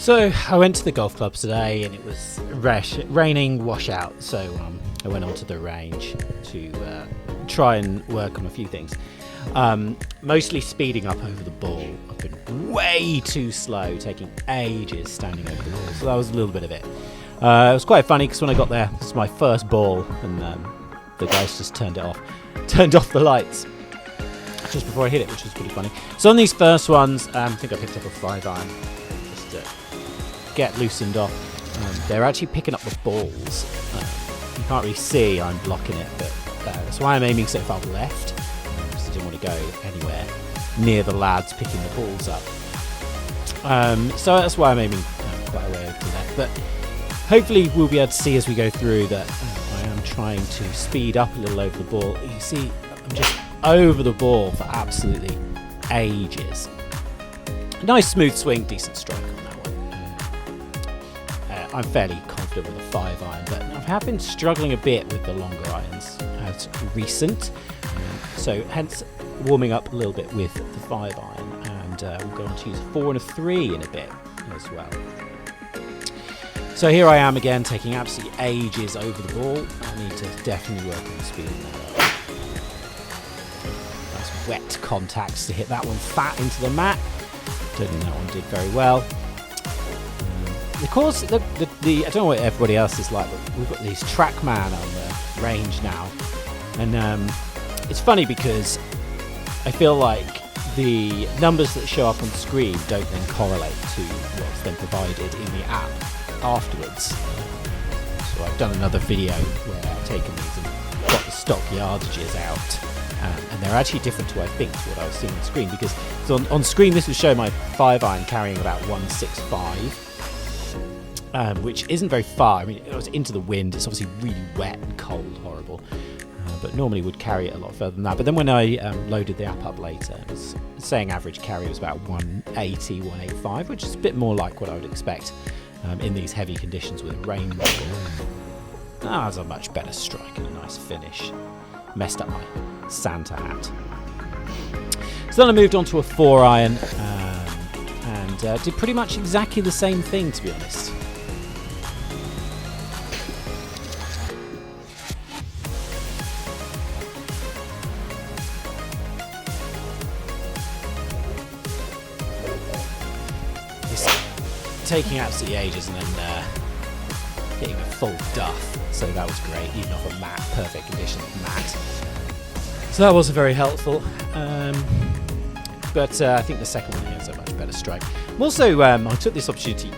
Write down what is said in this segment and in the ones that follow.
So I went to the golf club today and it was raining washout, so I went onto the range to try and work on a few things. Mostly speeding up over the ball. I've been way too slow, taking ages standing over the ball, so that was a little bit of it. It was quite funny because when I got there, this was my first ball and the guys just turned off the lights just before I hit it, which was pretty funny. So on these first ones, I think I picked up a 5-iron just to get loosened off. They're actually picking up the balls. You can't really see, I'm blocking it, but that's why I'm aiming so far left, because I didn't want to go anywhere near the lads picking the balls up. So that's why I'm aiming quite a way over to the left, but hopefully we'll be able to see as we go through that I am trying to speed up a little over the ball. You see, I'm just over the ball for absolutely ages. Nice smooth swing, decent strike on that one. I'm fairly confident with a 5-iron, but I have been struggling a bit with the longer irons as recent. So hence warming up a little bit with the 5-iron, and we'll go on to use a 4 and a 3 in a bit as well. So here I am again, taking absolutely ages over the ball. I need to definitely work on speeding that up. Nice wet contacts to hit that one fat into the mat. Don't think that one did very well. Of course, I don't know what everybody else is like, but we've got these TrackMan on the range now. And it's funny because I feel like the numbers that show up on the screen don't then correlate to what's then provided in the app afterwards. So I've done another video where I've taken these and got the stock yardages out, and they're actually different to, I think, to what I was seeing on screen, because so on screen this would show my 5-iron carrying about 165, which isn't very far. I mean, it was into the wind, it's obviously really wet and cold, horrible, but normally would carry it a lot further than that. But then when I loaded the app up later, it was saying average carry was about 180, 185, which is a bit more like what I would expect in these heavy conditions with rain. That was a much better strike and a nice finish. Messed up my Santa hat. So then I moved on to a 4-iron and did pretty much exactly the same thing, to be honest. Taking absolutely ages and then hitting a full duff, so that was great, even off a mat, perfect condition mat. So that wasn't very helpful, but I think the second one here is a much better strike. I'm also, I took this opportunity,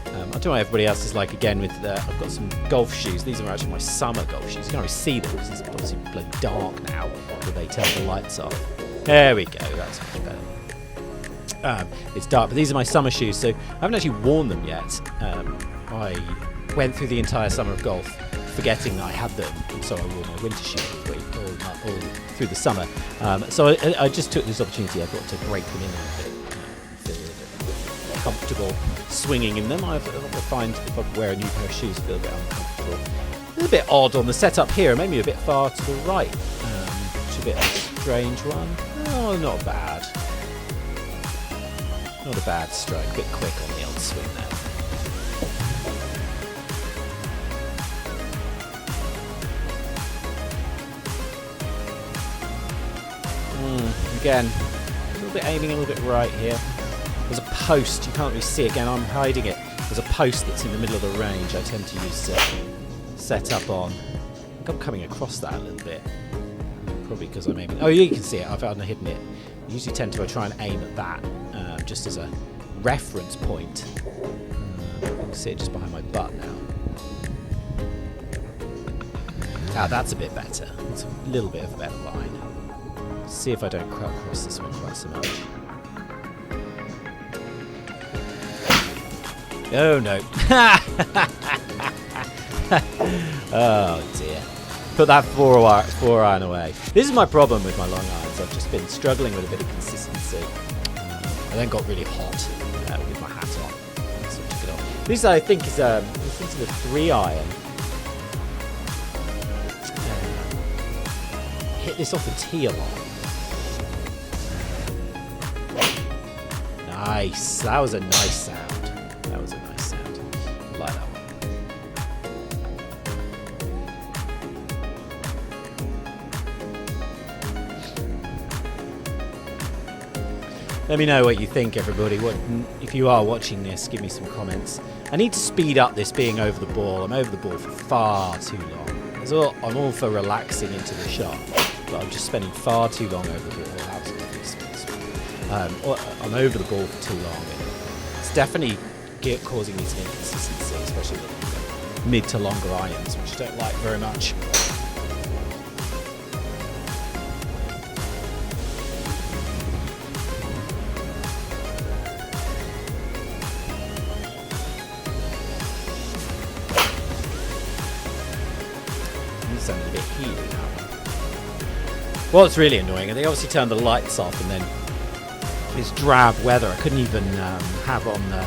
I don't know what everybody else is like again with, I've got some golf shoes. These are actually my summer golf shoes. You can't really see them because it's obviously bloody dark now, but they turn the lights off. There we go, that's much better. It's dark, but these are my summer shoes, so I haven't actually worn them yet. I went through the entire summer of golf forgetting that I had them, and so I wore my winter shoes all through the summer. So I just took this opportunity, I thought, to break them in a little bit, feel a little bit comfortable swinging in them. I find if I wear a new pair of shoes, I feel a bit uncomfortable. A little bit odd on the setup here, maybe a bit far to the right, which is a bit of a strange one. Oh, not bad. Not a bad strike, a bit quick on the old swing there. Again, a little bit aiming a little bit right here. There's a post, you can't really see, again I'm hiding it. There's a post that's in the middle of the range I tend to use to set up on. I think I'm coming across that a little bit. Probably because I'm aiming. Oh, you can see it, I've hidden it. I usually tend to try and aim at that. Just as a reference point. You can see it just behind my butt now. Now that's a bit better. It's a little bit of a better line. See if I don't cross this one quite so much. Oh no. Oh dear. Put that 4-iron away. This is my problem with my long irons. I've just been struggling with a bit of consistency. I then got really hot with my hat on, so I took it off. This I think is a 3-iron. Hit this off the tee a lot. Nice, that was a nice sound. That was a nice sound. I like that one. Let me know what you think, everybody. If you are watching this, give me some comments. I need to speed up this being over the ball. I'm over the ball for far too long. I'm all for relaxing into the shot, but I'm just spending far too long over the ball. I'm over the ball for too long. And it's definitely causing me some inconsistency, especially with mid to longer irons, which I don't like very much. Sounded a bit heated now. Well, it's really annoying. They obviously turned the lights off, and then this drab weather. I couldn't even have on the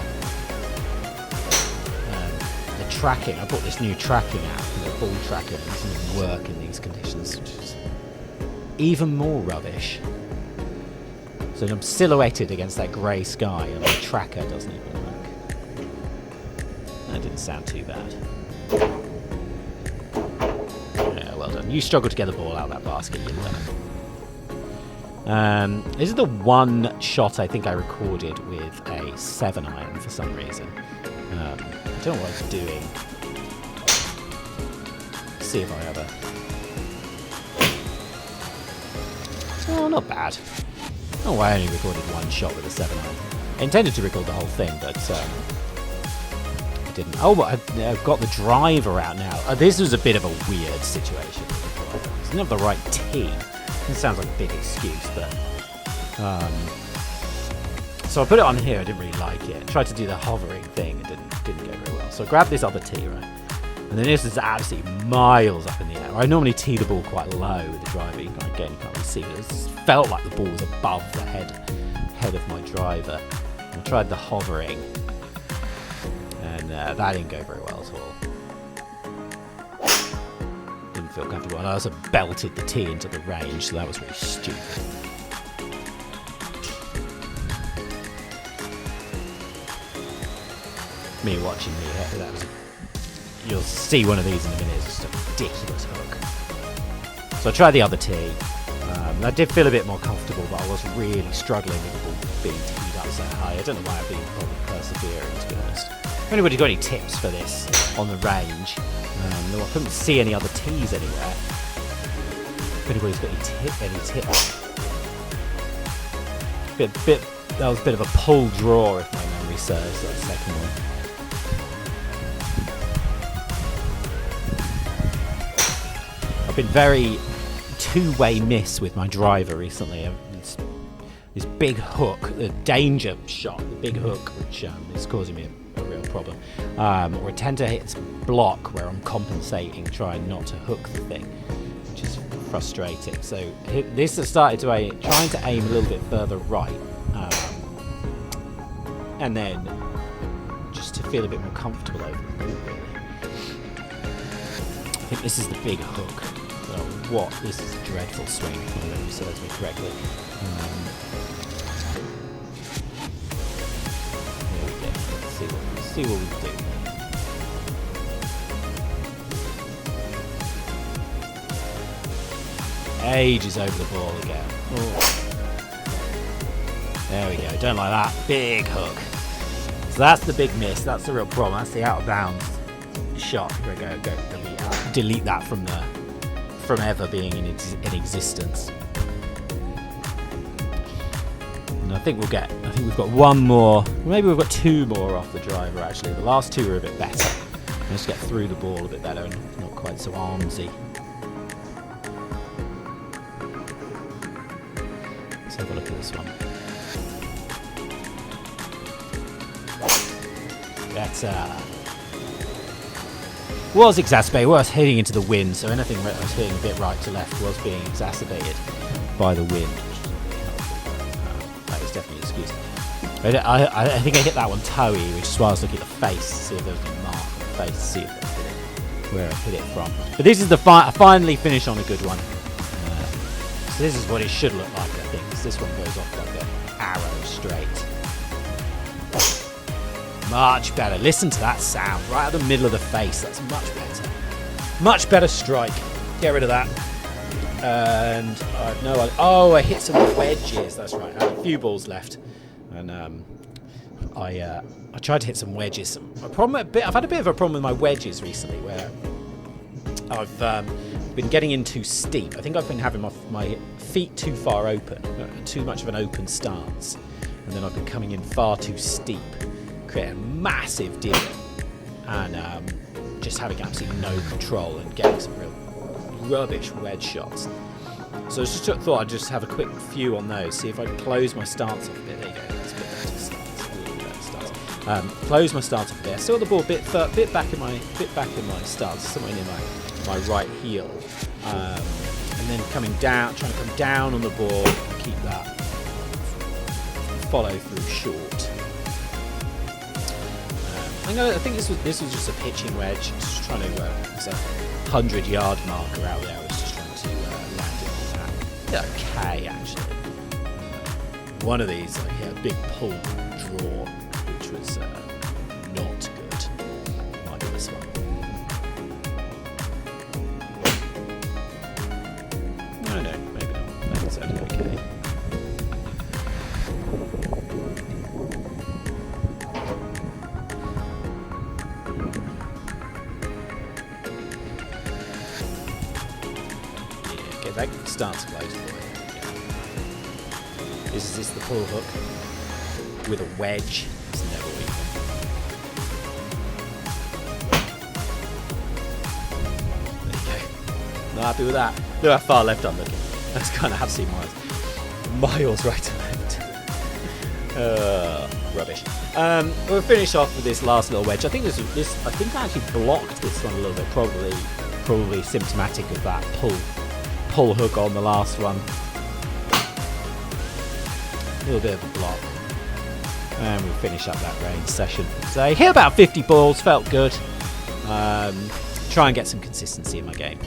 tracking. I bought this new tracking app, the ball tracking. It doesn't even work in these conditions, which is even more rubbish. So I'm silhouetted against that grey sky, and the tracker doesn't even work. That didn't sound too bad. Well done. You struggle to get the ball out of that basket, you learn. This is the one shot I think I recorded with a 7-iron for some reason. I don't know what I was doing. Let's see if I ever... Oh, not bad. Oh, I only recorded one shot with a 7-iron. I intended to record the whole thing, but... didn't. Oh, I've got the driver out now. This was a bit of a weird situation. I didn't have the right tee. It sounds like a big excuse, but so I put it on here. I didn't really like it. I tried to do the hovering thing. It didn't go very well. So I grabbed this other tee, right, and then this is absolutely miles up in the air. I normally tee the ball quite low with the driver. Again, you can't really see it. It felt like the ball was above the head of my driver. I tried the hovering. And that didn't go very well at all. Didn't feel comfortable. And I also belted the tee into the range, so that was really stupid. Me watching me, that was. You'll see one of these in a minute. It's just a ridiculous hook. So I tried the other tee. I did feel a bit more comfortable, but I was really struggling with the ball being teed up so high. I don't know why I've been probably persevering, to be honest. If anybody's got any tips for this on the range, I couldn't see any other tees anywhere. If anybody's got any tips. That was a bit of a pull draw, if my memory serves, that second one. I've been very two-way miss with my driver recently. This big hook, the danger shot, the big hook, which is causing me a real problem. Or I tend to hit this block where I'm compensating, trying not to hook the thing, which is frustrating. So this has started to trying to aim a little bit further right, and then just to feel a bit more comfortable over the ball, really. I think this is the big hook. This is a dreadful swing, if my memory serves me correctly. Here we go. Let's see what we do. Ages over the ball again. Oh. There we go. Don't like that. Big hook. So that's the big miss. That's the real problem. That's the out of bounds shot. Here we go. Delete that from ever being in existence. And I think we've got one more. Maybe we've got two more off the driver. Actually, the last two are a bit better. Let's get through the ball a bit better and not quite so armsy. Let's have a look at this one. Better. Was exacerbated, was heading into the wind, so anything that was hitting a bit right to left was being exacerbated by the wind. That is definitely an excuse. I think I hit that one toey, which is why I was looking at the face to see if there was a mark on the face to see where I hit it from. But this is I finally finished on a good one. So this is what it should look like, I think, because this one goes off like an arrow straight. Much better. Listen to that sound right out the middle of the face. That's much better. Much better strike. Get rid of that. And I hit some wedges. That's right. I had a few balls left, and I tried to hit some wedges. I've had a bit of a problem with my wedges recently, where I've been getting in too steep. I think I've been having my feet too far open, too much of an open stance, and then I've been coming in far too steep, creating a massive dip, and just having absolutely no control and getting some real rubbish wedge shots. So I just thought I'd just have a quick few on those, see if I close my stance off a bit. There you go, that's a bit better stance. Close my stance off a bit. I still got the ball a bit back in my stance, somewhere near my right heel, and then trying to come down on the ball and keep that follow through short. I think this was just a pitching wedge. Just trying to it's a 100-yard marker out there. I was just trying to land it on that. Yeah, okay, actually. One of these, I hit a big pull draw, which was not good. Might be this one. No, maybe not. That sounded okay. That stance close for it. Is this the pull hook with a wedge? It's never even. There you go. Not happy with that. Look how far left I'm looking. That's kind of absolutely miles right to left. Rubbish. We'll finish off with this last little wedge. I think I actually blocked this one a little bit. Probably symptomatic of that pull hook on the last one. A little bit of a block, and we'll finish up that range session. So hit about 50 balls, felt good. Try and get some consistency in my game.